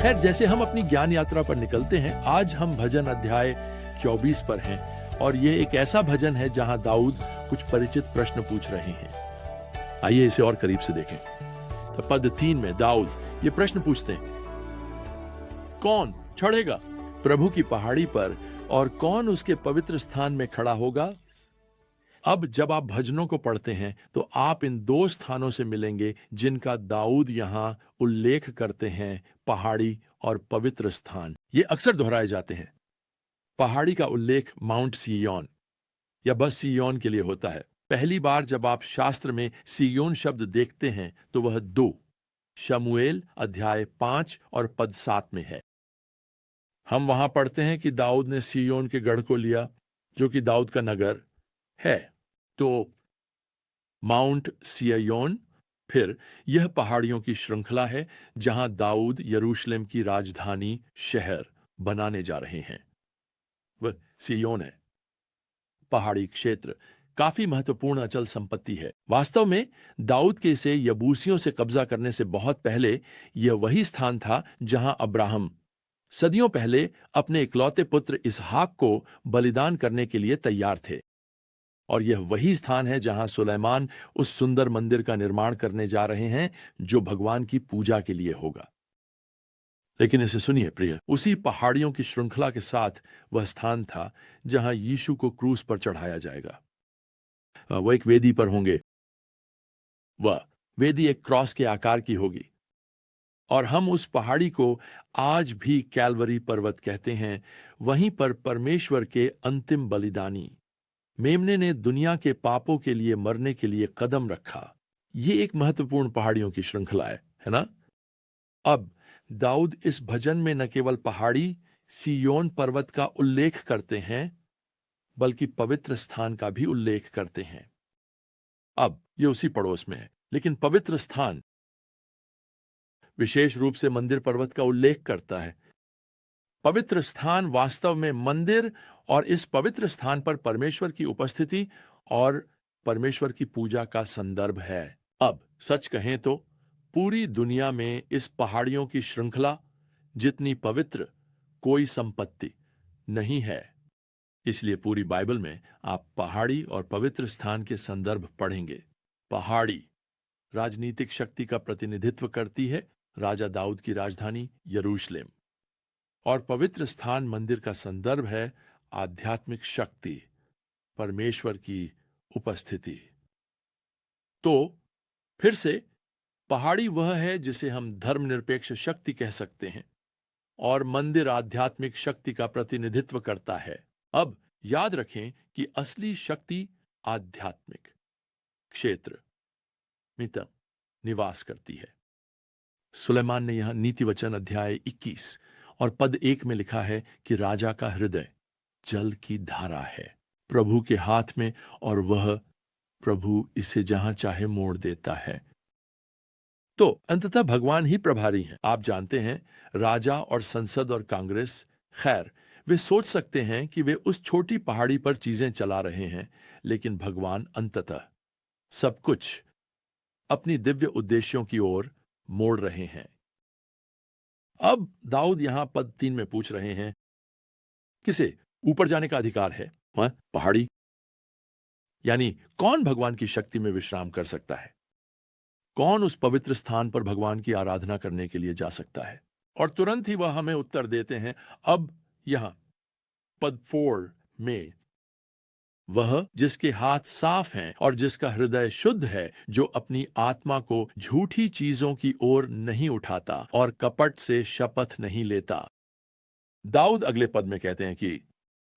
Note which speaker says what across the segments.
Speaker 1: खैर, जैसे हम अपनी ज्ञान यात्रा पर निकलते हैं, आज हम भजन अध्याय 24 पर हैं और ये एक ऐसा भजन है जहां दाऊद कुछ परिचित प्रश्न पूछ रहे हैं। आइए इसे और करीब से देखें। तो पद 3 में दाऊद ये प्रश्न पूछते हैं, कौन चढ़ेगा प्रभु की पहाड़ी पर और कौन उसके पवित्र स्थान में खड़ा होगा? अब जब आप भजनों को पढ़ते हैं तो आप इन दो स्थानों से मिलेंगे जिनका दाऊद यहां उल्लेख करते हैं, पहाड़ी और पवित्र स्थान। ये अक्सर दोहराए जाते हैं। पहाड़ी का उल्लेख माउंट सिय्योन या बस सिय्योन के लिए होता है। पहली बार जब आप शास्त्र में सिय्योन शब्द देखते हैं तो वह 2 शमूएल अध्याय 5 और पद 7 में है। हम वहां पढ़ते हैं कि दाऊद ने सिय्योन के गढ़ को लिया, जो कि दाऊद का नगर है। तो माउंट सिय्योन फिर यह पहाड़ियों की श्रृंखला है जहां दाऊद यरूशलेम की राजधानी शहर बनाने जा रहे हैं। वह सिय्योन है। पहाड़ी क्षेत्र काफी महत्वपूर्ण अचल संपत्ति है। वास्तव में दाऊद के इसे यबूसियों से कब्जा करने से बहुत पहले यह वही स्थान था जहां अब्राहम सदियों पहले अपने इकलौते पुत्र इसहाक को बलिदान करने के लिए तैयार थे। और यह वही स्थान है जहां सुलेमान उस सुंदर मंदिर का निर्माण करने जा रहे हैं जो भगवान की पूजा के लिए होगा। लेकिन इसे सुनिए प्रिय, उसी पहाड़ियों की श्रृंखला के साथ वह स्थान था जहां यीशु को क्रूस पर चढ़ाया जाएगा। वह एक वेदी पर होंगे। वह वेदी एक क्रॉस के आकार की होगी और हम उस पहाड़ी को आज भी कैलवरी पर्वत कहते हैं। वहीं पर परमेश्वर के अंतिम बलिदानी मेमने ने दुनिया के पापों के लिए मरने के लिए कदम रखा। ये एक महत्वपूर्ण पहाड़ियों की श्रृंखला है ना? अब दाऊद इस भजन में न केवल पहाड़ी सिय्योन पर्वत का उल्लेख करते हैं बल्कि पवित्र स्थान का भी उल्लेख करते हैं। अब ये उसी पड़ोस में है, लेकिन पवित्र स्थान विशेष रूप से मंदिर पर्वत का उल्लेख करता है। पवित्र स्थान वास्तव में मंदिर और इस पवित्र स्थान पर परमेश्वर की उपस्थिति और परमेश्वर की पूजा का संदर्भ है। अब सच कहें तो पूरी दुनिया में इस पहाड़ियों की श्रृंखला जितनी पवित्र कोई संपत्ति नहीं है। इसलिए पूरी बाइबल में आप पहाड़ी और पवित्र स्थान के संदर्भ पढ़ेंगे। पहाड़ी राजनीतिक शक्ति का प्रतिनिधित्व करती है, राजा दाऊद की राजधानी यरूशलेम, और पवित्र स्थान मंदिर का संदर्भ है आध्यात्मिक शक्ति, परमेश्वर की उपस्थिति। तो फिर से पहाड़ी वह है जिसे हम धर्मनिरपेक्ष शक्ति कह सकते हैं और मंदिर आध्यात्मिक शक्ति का प्रतिनिधित्व करता है। अब याद रखें कि असली शक्ति आध्यात्मिक क्षेत्र में निवास करती है। सुलेमान ने यहां नीति वचन अध्याय 21 और पद 1 में लिखा है कि राजा का हृदय जल की धारा है प्रभु के हाथ में और वह प्रभु इसे जहां चाहे मोड़ देता है। तो अंततः भगवान ही प्रभारी हैं। आप जानते हैं, राजा और संसद और कांग्रेस, खैर वे सोच सकते हैं कि वे उस छोटी पहाड़ी पर चीजें चला रहे हैं, लेकिन भगवान अंततः सब कुछ अपनी दिव्य उद्देश्यों की ओर मोड़ रहे हैं। अब दाऊद यहां पद 3 में पूछ रहे हैं, किसे ऊपर जाने का अधिकार है? पहाड़ी, यानी कौन भगवान की शक्ति में विश्राम कर सकता है? कौन उस पवित्र स्थान पर भगवान की आराधना करने के लिए जा सकता है? और तुरंत ही वह हमें उत्तर देते हैं। अब यहां पद 4 में, वह जिसके हाथ साफ हैं और जिसका हृदय शुद्ध है, जो अपनी आत्मा को झूठी चीजों की ओर नहीं उठाता और कपट से शपथ नहीं लेता। दाऊद अगले पद में कहते हैं कि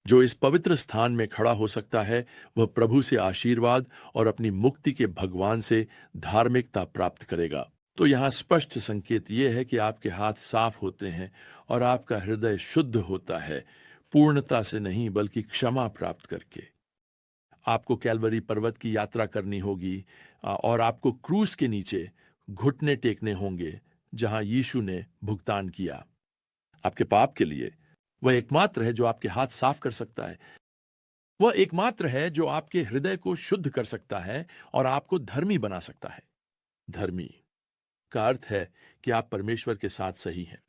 Speaker 1: जो इस पवित्र स्थान में खड़ा हो सकता है वह प्रभु से आशीर्वाद और अपनी मुक्ति के भगवान से धार्मिकता प्राप्त करेगा। तो यहां स्पष्ट संकेत यह है कि आपके हाथ साफ होते हैं और आपका हृदय शुद्ध होता है, पूर्णता से नहीं बल्कि क्षमा प्राप्त करके। आपको कैलवरी पर्वत की यात्रा करनी होगी और आपको क्रूस के नीचे घुटने टेकने होंगे जहां यीशु ने भुगतान किया आपके पाप के लिए। वह एकमात्र है जो आपके हाथ साफ कर सकता है। वह एकमात्र है जो आपके हृदय को शुद्ध कर सकता है और आपको धर्मी बना सकता है। धर्मी का अर्थ है कि आप परमेश्वर के साथ सही हैं।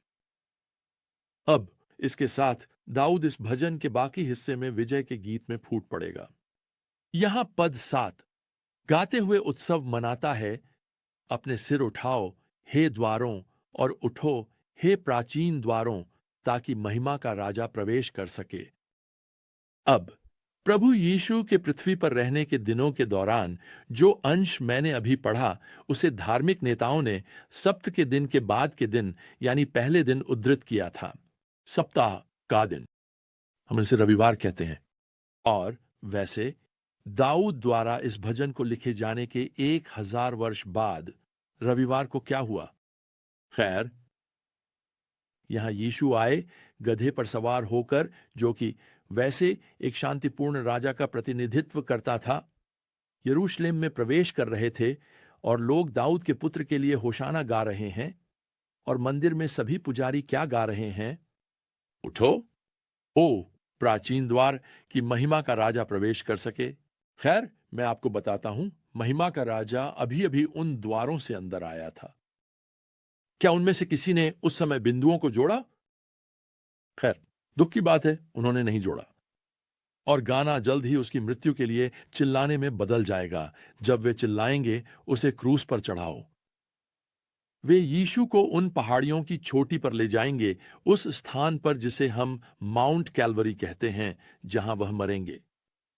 Speaker 1: अब इसके साथ दाऊद इस भजन के बाकी हिस्से में विजय के गीत में फूट पड़ेगा। यहां पद 7 गाते हुए उत्सव मनाता है। अपने सिर उठाओ हे द्वारों, और उठो हे प्राचीन द्वारों, ताकि महिमा का राजा प्रवेश कर सके। अब प्रभु यीशु के पृथ्वी पर रहने के दिनों के दौरान जो अंश मैंने अभी पढ़ा, उसे धार्मिक नेताओं ने सप्त के दिन के बाद के दिन यानी पहले दिन उद्धृत किया था। सप्ताह का दिन हम इसे रविवार कहते हैं। और वैसे दाऊद द्वारा इस भजन को लिखे जाने के 1000 वर्ष बाद रविवार को क्या हुआ? खैर, यहां यीशु आए गधे पर सवार होकर, जो कि वैसे एक शांतिपूर्ण राजा का प्रतिनिधित्व करता था। यरूशलेम में प्रवेश कर रहे थे और लोग दाऊद के पुत्र के लिए होशाना गा रहे हैं। और मंदिर में सभी पुजारी क्या गा रहे हैं? उठो ओ प्राचीन द्वार, की महिमा का राजा प्रवेश कर सके। खैर, मैं आपको बताता हूं, महिमा का राजा अभी अभी उन द्वारों से अंदर आया था। क्या उनमें से किसी ने उस समय बिंदुओं को जोड़ा? खैर, दुख की बात है, उन्होंने नहीं जोड़ा। और गाना जल्द ही उसकी मृत्यु के लिए चिल्लाने में बदल जाएगा। जब वे चिल्लाएंगे, उसे क्रूस पर चढ़ाओ। वे यीशु को उन पहाड़ियों की चोटी पर ले जाएंगे, उस स्थान पर जिसे हम माउंट कैलवरी कहते हैं, जहां वह मरेंगे।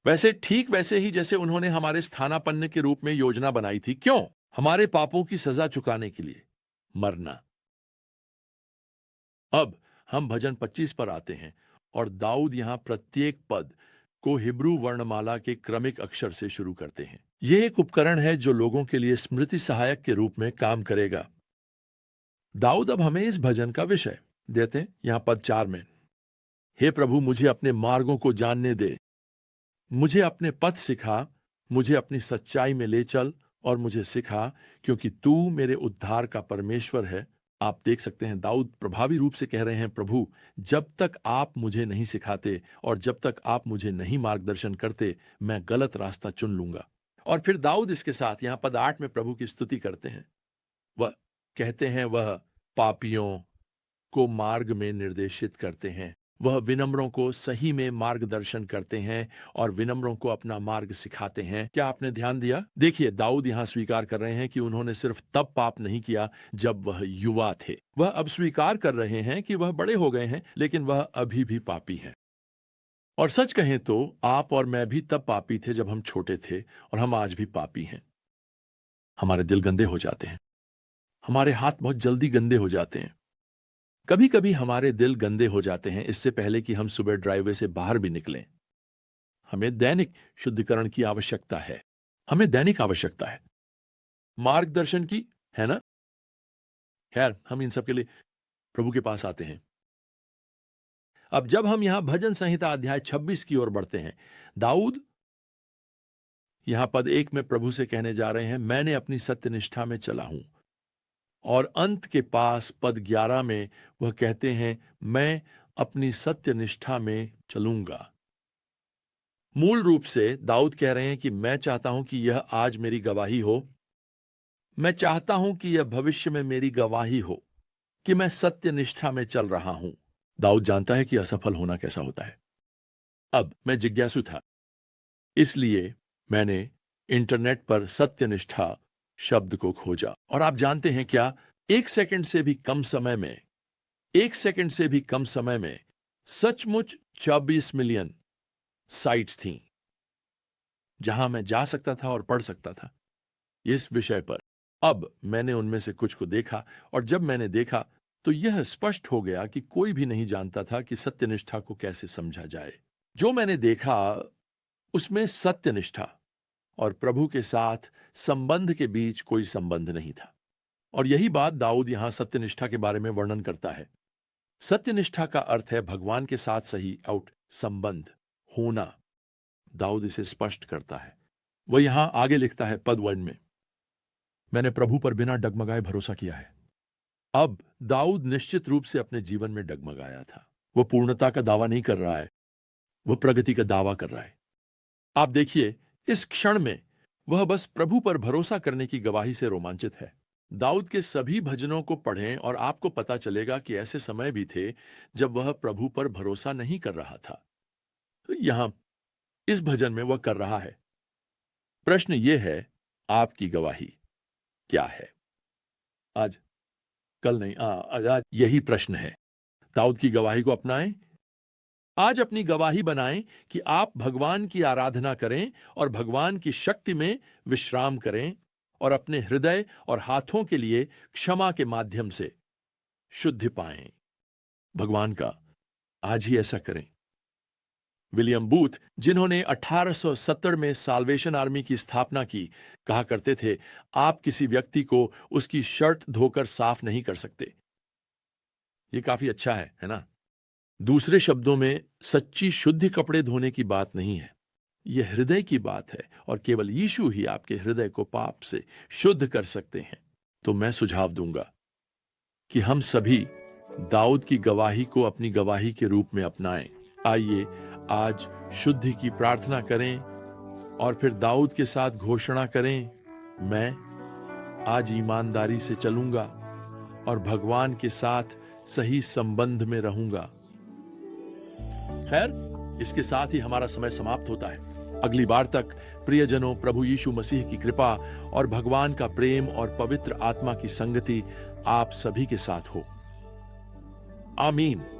Speaker 1: वैसे ठीक वैसे ही जैसे उन्होंने हमारे स्थानापन्न के रूप में योजना बनाई थी। क्यों? हमारे पापों की सजा चुकाने के लिए मरना। अब हम भजन 25 पर आते हैं और दाऊद यहां प्रत्येक पद को हिब्रू वर्णमाला के क्रमिक अक्षर से शुरू करते हैं। यह एक उपकरण है जो लोगों के लिए स्मृति सहायक के रूप में काम करेगा। दाऊद अब हमें इस भजन का विषय देते हैं यहां पद 4 में। हे प्रभु, मुझे अपने मार्गों को जानने दे, मुझे अपने पथ सिखा, मुझे अपनी सच्चाई में ले चल और मुझे सिखा, क्योंकि तू मेरे उद्धार का परमेश्वर है। आप देख सकते हैं दाऊद प्रभावी रूप से कह रहे हैं, प्रभु, जब तक आप मुझे नहीं सिखाते और जब तक आप मुझे नहीं मार्गदर्शन करते, मैं गलत रास्ता चुन लूंगा। और फिर दाऊद इसके साथ यहां पद 8 में प्रभु की स्तुति करते हैं। वह कहते हैं, वह पापियों को मार्ग में निर्देशित करते हैं, वह विनम्रों को सही में मार्गदर्शन करते हैं और विनम्रों को अपना मार्ग सिखाते हैं। क्या आपने ध्यान दिया? देखिए, दाऊद यहां स्वीकार कर रहे हैं कि उन्होंने सिर्फ तब पाप नहीं किया जब वह युवा थे। वह अब स्वीकार कर रहे हैं कि वह बड़े हो गए हैं, लेकिन वह अभी भी पापी हैं। और सच कहें तो आप और मैं भी तब पापी थे जब हम छोटे थे, और हम आज भी पापी हैं। हमारे दिल गंदे हो जाते हैं, हमारे हाथ बहुत जल्दी गंदे हो जाते हैं। कभी कभी हमारे दिल गंदे हो जाते हैं इससे पहले कि हम सुबह ड्राइववे से बाहर भी निकलें। हमें दैनिक शुद्धिकरण की आवश्यकता है। हमें दैनिक आवश्यकता है मार्गदर्शन की, है ना? खैर, हम इन सब के लिए प्रभु के पास आते हैं। अब जब हम यहां भजन संहिता अध्याय 26 की ओर बढ़ते हैं, दाऊद यहां पद 1 में प्रभु से कहने जा रहे हैं, मैंने अपनी सत्यनिष्ठा में चला हूं। और अंत के पास पद 11 में वह कहते हैं, मैं अपनी सत्यनिष्ठा में चलूंगा। मूल रूप से दाऊद कह रहे हैं कि मैं चाहता हूं कि यह आज मेरी गवाही हो, मैं चाहता हूं कि यह भविष्य में मेरी गवाही हो कि मैं सत्यनिष्ठा में चल रहा हूं। दाऊद जानता है कि असफल होना कैसा होता है। अब मैं जिज्ञासु था, इसलिए मैंने इंटरनेट पर सत्यनिष्ठा शब्द को खोजा। और आप जानते हैं क्या, 1 सेकंड से भी कम समय में, 1 सेकंड से भी कम समय में सचमुच 24 मिलियन साइट्स थीं जहां मैं जा सकता था और पढ़ सकता था इस विषय पर। अब मैंने उनमें से कुछ को देखा, और जब मैंने देखा तो यह स्पष्ट हो गया कि कोई भी नहीं जानता था कि सत्यनिष्ठा को कैसे समझा जाए। जो मैंने देखा उसमें सत्यनिष्ठा और प्रभु के साथ संबंध के बीच कोई संबंध नहीं था। और यही बात दाऊद यहां सत्यनिष्ठा के बारे में वर्णन करता है। सत्यनिष्ठा का अर्थ है भगवान के साथ सही आउट संबंध होना। दाऊद इसे स्पष्ट करता है। वह यहां आगे लिखता है पद 1 में, मैंने प्रभु पर बिना डगमगाए भरोसा किया है। अब दाऊद निश्चित रूप से अपने जीवन में डगमगाया था। वह पूर्णता का दावा नहीं कर रहा है, वह प्रगति का दावा कर रहा है। आप देखिए, इस क्षण में वह बस प्रभु पर भरोसा करने की गवाही से रोमांचित है। दाऊद के सभी भजनों को पढ़ें और आपको पता चलेगा कि ऐसे समय भी थे जब वह प्रभु पर भरोसा नहीं कर रहा था। तो यहां इस भजन में वह कर रहा है। प्रश्न यह है, आपकी गवाही क्या है? आज, कल नहीं, आज यही प्रश्न है। दाऊद की गवाही को अपनाएं। आज अपनी गवाही बनाएं कि आप भगवान की आराधना करें और भगवान की शक्ति में विश्राम करें और अपने हृदय और हाथों के लिए क्षमा के माध्यम से शुद्धि पाएं। भगवान का आज ही ऐसा करें। विलियम बूथ, जिन्होंने 1870 में साल्वेशन आर्मी की स्थापना की, कहा करते थे, आप किसी व्यक्ति को उसकी शर्ट धोकर साफ नहीं कर सकते। ये काफी अच्छा है ना? दूसरे शब्दों में, सच्ची शुद्धि कपड़े धोने की बात नहीं है, यह हृदय की बात है और केवल यीशु ही आपके हृदय को पाप से शुद्ध कर सकते हैं। तो मैं सुझाव दूंगा कि हम सभी दाऊद की गवाही को अपनी गवाही के रूप में अपनाएं। आइए आज शुद्धि की प्रार्थना करें और फिर दाऊद के साथ घोषणा करें, मैं आज ईमानदारी से चलूंगा और भगवान के साथ सही संबंध में रहूंगा। खैर, इसके साथ ही हमारा समय समाप्त होता है। अगली बार तक प्रियजनों, प्रभु यीशु मसीह की कृपा और भगवान का प्रेम और पवित्र आत्मा की संगति आप सभी के साथ हो। आमीन।